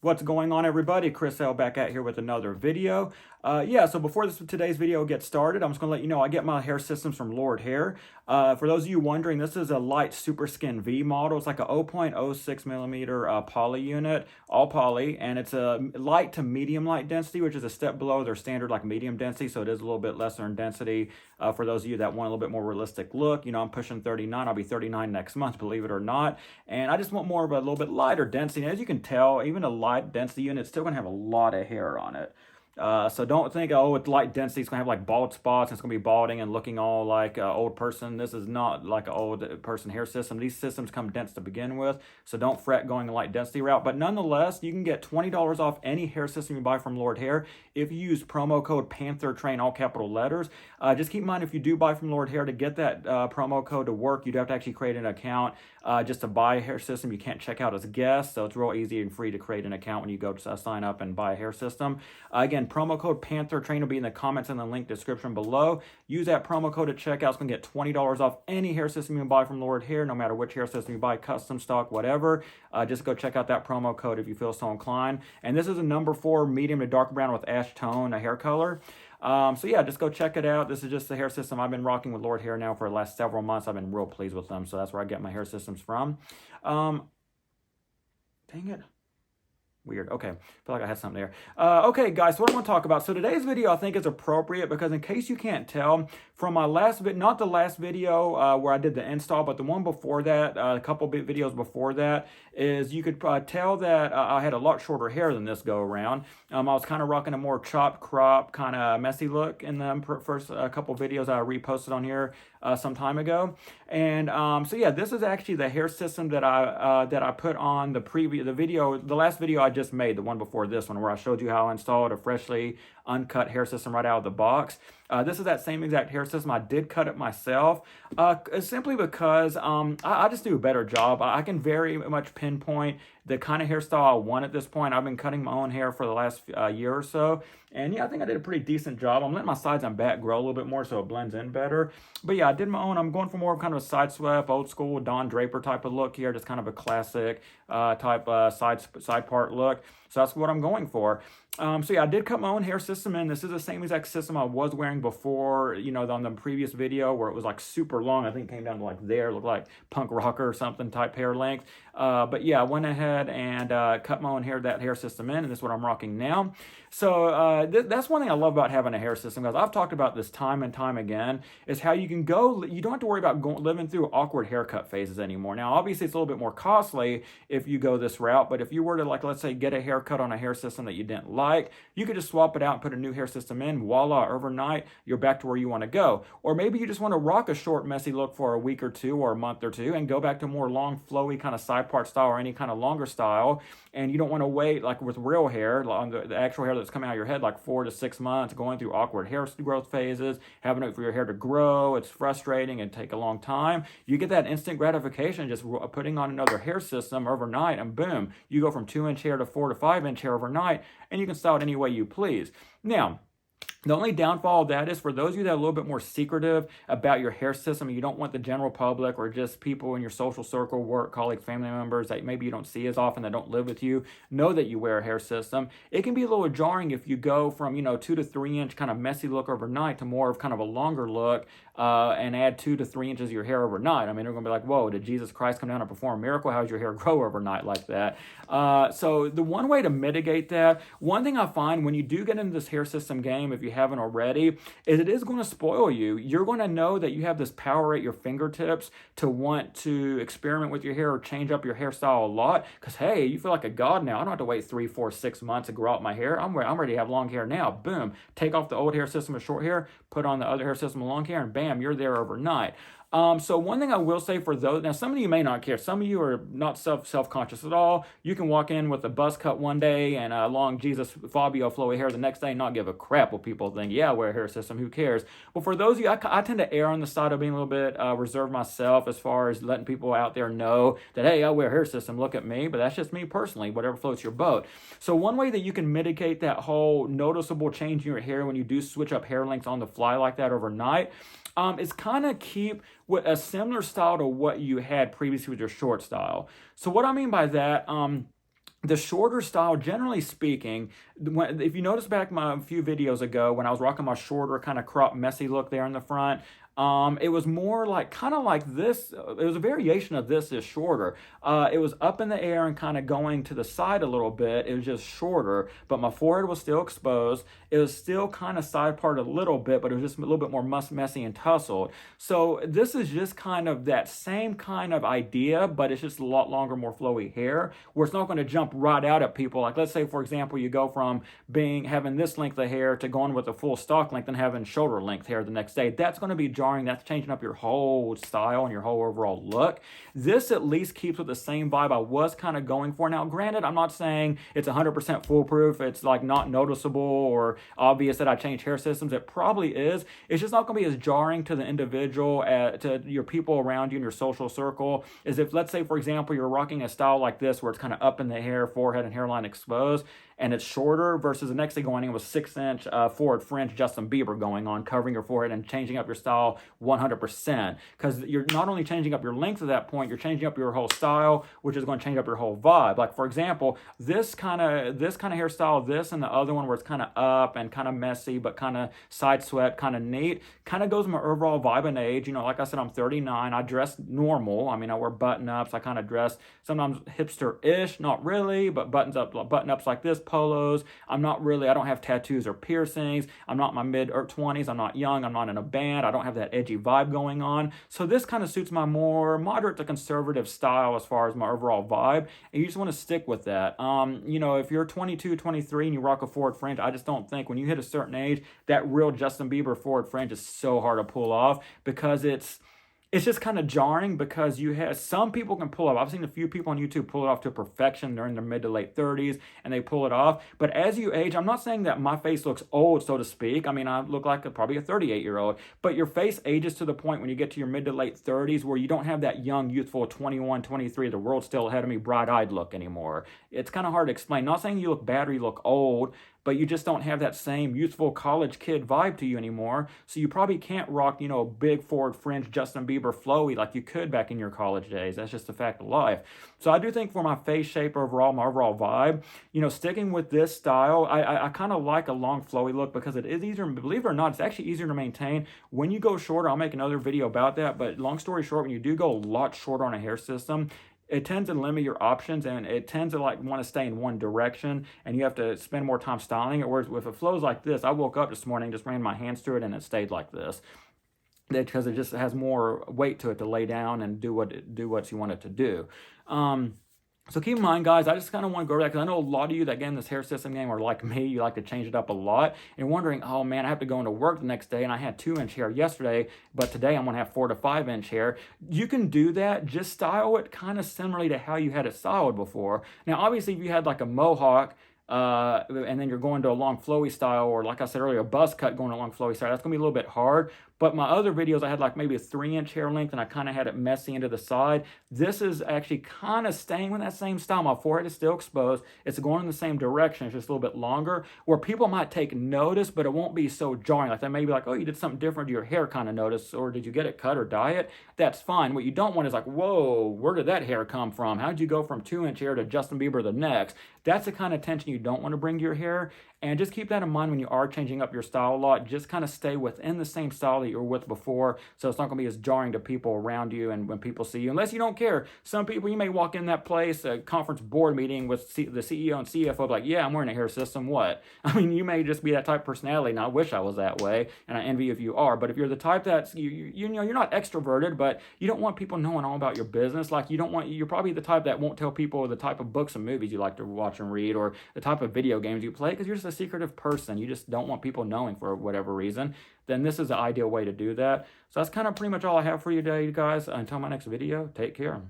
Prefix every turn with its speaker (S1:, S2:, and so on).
S1: What's going on, everybody? Chris L back out here with another video. So before today's video gets started, I'm just gonna let you know I get my hair systems from Lord Hair. For those of you wondering, this is a light Super Skin V model. It's like a 0.06 millimeter poly unit, all poly, and it's a light to medium light density, which is a step below their standard like medium density, so it is a little bit lesser in density. For those of you that want a little bit more realistic look, you know, I'm pushing 39. I'll be 39 next month, believe it or not. And I just want more of a little bit lighter density. And as you can tell, even a light density unit is still gonna have a lot of hair on it. So don't think, oh, it's light density, it's going to have like bald spots, and it's going to be balding and looking all like an old person. This is not like an old person hair system. These systems come dense to begin with, so don't fret going the light density route. But nonetheless, you can get $20 off any hair system you buy from Lord Hair if you use promo code PANTHERTRAIN, all capital letters. Just keep in mind, if you do buy from Lord Hair, to get that promo code to work, you'd have to actually create an account just to buy a hair system. You can't check out as guests, so it's real easy and free to create an account when you go to sign up and buy a hair system. Again, promo code PANTHERTRAIN will be in the comments and the link description below. Use that promo code at checkout. It's going to get $20 off any hair system you buy from Lord Hair, no matter which hair system you buy, custom, stock, whatever. Just go check out that promo code if you feel so inclined. And this is a number 4 medium to dark brown with ash tone, a hair color. Just go check it out. This is just the hair system I've been rocking with Lord Hair now for the last several months. I've been real pleased with them, so that's where I get my hair systems from. Dang it. Weird. Okay. I feel like I had something there. Okay, guys, so what I want to talk about. So today's video I think is appropriate because in case you can't tell from my last video, not the last video where I did the install, but the one before that, a couple videos before that, is you could tell that I had a lot shorter hair than this go around. I was kind of rocking a more chopped crop, kind of messy look in the first couple videos I reposted on here some time ago. And this is actually the hair system that I put on the last video I just made, the one before this one, where I showed you how I installed a freshly uncut hair system right out of the box. This is that same exact hair system. I did cut it myself, simply because I just do a better job. I can very much pinpoint the kind of hairstyle I want at this point. I've been cutting my own hair for the last year or so, and yeah, I think I did a pretty decent job. I'm letting my sides and back grow a little bit more so it blends in better. But yeah, I did my own. I'm going for more of kind of a side swept, old school Don Draper type of look here, just kind of a classic type side part look. So that's what I'm going for. I did cut my own hair system in. This is the same exact system I was wearing before, you know, on the previous video where it was like super long. I think it came down to like there, looked like punk rocker or something type hair length. I went ahead and cut my own that hair system in, and this is what I'm rocking now. So that's one thing I love about having a hair system, because I've talked about this time and time again, is how you can you don't have to worry about living through awkward haircut phases anymore. Now, obviously, it's a little bit more costly if you go this route, but if you were to, like, let's say, get a haircut on a hair system that you didn't like, you could just swap it out and put a new hair system in. Voila, overnight, you're back to where you want to go. Or maybe you just want to rock a short, messy look for a week or two or a month or two and go back to more long, flowy kind of side part style or any kind of longer style, and you don't want to wait, like with real hair, on the actual hair that's coming out of your head, like 4 to 6 months, going through awkward hair growth phases, having to wait for your hair to grow. It's frustrating and take a long time. You get that instant gratification just putting on another hair system overnight, and boom, you go from 2-inch hair to 4 to 5-inch hair overnight, and you can style it any way you please. Now, the only downfall of that is for those of you that are a little bit more secretive about your hair system, and you don't want the general public or just people in your social circle, work, colleagues, family members that maybe you don't see as often, that don't live with you, know that you wear a hair system. It can be a little jarring if you go from, 2 to 3-inch kind of messy look overnight to more of kind of a longer look, and add 2 to 3 inches of your hair overnight. I mean, they're going to be like, whoa, did Jesus Christ come down and perform a miracle? How does your hair grow overnight like that? So the one way to mitigate that, one thing I find when you do get into this hair system game, if you haven't already, is it is going to spoil you. You're going to know that you have this power at your fingertips to want to experiment with your hair or change up your hairstyle a lot, because, hey, you feel like a god now. I don't have to wait 3, 4, 6 months to grow out my hair. I'm ready to have long hair now. Boom. Take off the old hair system with short hair, put on the other hair system with long hair, and bam, you're there overnight. So one thing I will say for those, now some of you may not care. Some of you are not self-conscious at all. You can walk in with a buzz cut one day and a long Jesus Fabio flowy hair the next day and not give a crap what people think. Yeah, I wear a hair system, who cares? But for those of you, I tend to err on the side of being a little bit reserved myself as far as letting people out there know that, hey, I wear a hair system, look at me. But that's just me personally, whatever floats your boat. So one way that you can mitigate that whole noticeable change in your hair when you do switch up hair lengths on the fly like that overnight is kind of keep with a similar style to what you had previously with your short style. So what I mean by that, The shorter style, generally speaking, if you notice back my few videos ago when I was rocking my shorter kind of crop messy look there in the front, it was more like kind of like this. It was a variation of this is shorter. It was up in the air and kind of going to the side a little bit. It was just shorter, but my forehead was still exposed. It was still kind of side parted a little bit, but it was just a little bit more messy and tussled. So this is just kind of that same kind of idea, but it's just a lot longer, more flowy hair, where it's not going to jump right out at people. Like let's say, for example, you go from having this length of hair to going with a full stock length and having shoulder length hair the next day. That's going to be jarring. That's changing up your whole style and your whole overall look. This at least keeps with the same vibe I was kind of going for. Now, granted, I'm not saying it's 100% foolproof. It's like not noticeable or obvious that I changed hair systems. It probably is. It's just not going to be as jarring to the individual, to your people around you in your social circle, as if, let's say, for example, you're rocking a style like this where it's kind of up in the hair, forehead and hairline exposed, and it's shorter versus the next day going in with 6-inch forward fringe Justin Bieber going on, covering your forehead and changing up your style 100%. Because you're not only changing up your length at that point, you're changing up your whole style, which is going to change up your whole vibe. Like for example, this kind of hairstyle, this and the other one where it's kind of up and kind of messy, but kind of side swept, kind of neat, kind of goes with my overall vibe and age. You know, like I said, I'm 39. I dress normal. I mean, I wear button ups. I kind of dress sometimes hipster-ish, not really, but button ups like this, polos. I don't have tattoos or piercings. I'm not in my mid or 20s. I'm not young. I'm not in a band. I don't have that edgy vibe going on. So this kind of suits my more moderate to conservative style as far as my overall vibe. And you just want to stick with that. You know, if you're 22, 23 and you rock a forward fringe, I just don't think when you hit a certain age, that real Justin Bieber forward fringe is so hard to pull off because it's just kind of jarring because some people can pull it off. I've seen a few people on YouTube pull it off to perfection. They're in their mid to late 30s and they pull it off. But as you age, I'm not saying that my face looks old, so to speak. I mean, I look like probably a 38-year-old, but your face ages to the point when you get to your mid to late 30s where you don't have that young, youthful 21, 23, the world's still ahead of me, bright-eyed look anymore. It's kind of hard to explain. Not saying you look bad or you look old, but you just don't have that same youthful college kid vibe to you anymore. So you probably can't rock, a big forward fringe Justin Bieber flowy like you could back in your college days. That's just a fact of life. So I do think for my face shape overall, my overall vibe, sticking with this style, I kind of like a long flowy look because it is easier, believe it or not, it's actually easier to maintain. When you go shorter, I'll make another video about that, but long story short, when you do go a lot shorter on a hair system, it tends to limit your options and it tends to want to stay in one direction and you have to spend more time styling it. Whereas if it flows like this, I woke up this morning, just ran my hands through it and it stayed like this. Because it just has more weight to it to lay down and do what you want it to do. So keep in mind, guys, I just kind of want to go over that because I know a lot of you that get in this hair system game are like me. You like to change it up a lot and wondering, oh man, I have to go into work the next day and I had 2-inch hair yesterday, but today I'm going to have 4 to 5-inch hair. You can do that. Just style it kind of similarly to how you had it styled before. Now, obviously, if you had like a mohawk, and then you're going to a long flowy style, or like I said earlier, a buzz cut going to a long flowy style, that's going to be a little bit hard. But my other videos, I had like maybe a 3-inch hair length and I kind of had it messy into the side. This is actually kind of staying with that same style. My forehead is still exposed. It's going in the same direction. It's just a little bit longer where people might take notice, but it won't be so jarring. Like they may be like, oh, you did something different to your hair kind of notice, or did you get it cut or dye it? That's fine. What you don't want is like, whoa, where did that hair come from? How'd you go from 2-inch hair to Justin Bieber the next? That's the kind of attention you don't want to bring to your hair. And just keep that in mind when you are changing up your style a lot. Just kind of stay within the same style that you were with before, so it's not going to be as jarring to people around you and when people see you, unless you don't care. Some people, you may walk in that place, a conference board meeting with the CEO and CFO, like, yeah, I'm wearing a hair system, what? I mean, you may just be that type of personality, and I wish I was that way, and I envy if you are. But if you're the type that's, you're not extroverted, but you don't want people knowing all about your business, like you're probably the type that won't tell people the type of books and movies you like to watch and read, or the type of video games you play, because you're just a secretive person. You just don't want people knowing for whatever reason. Then this is the ideal way to do that. So that's kind of pretty much all I have for you today, guys. Until my next video, take care.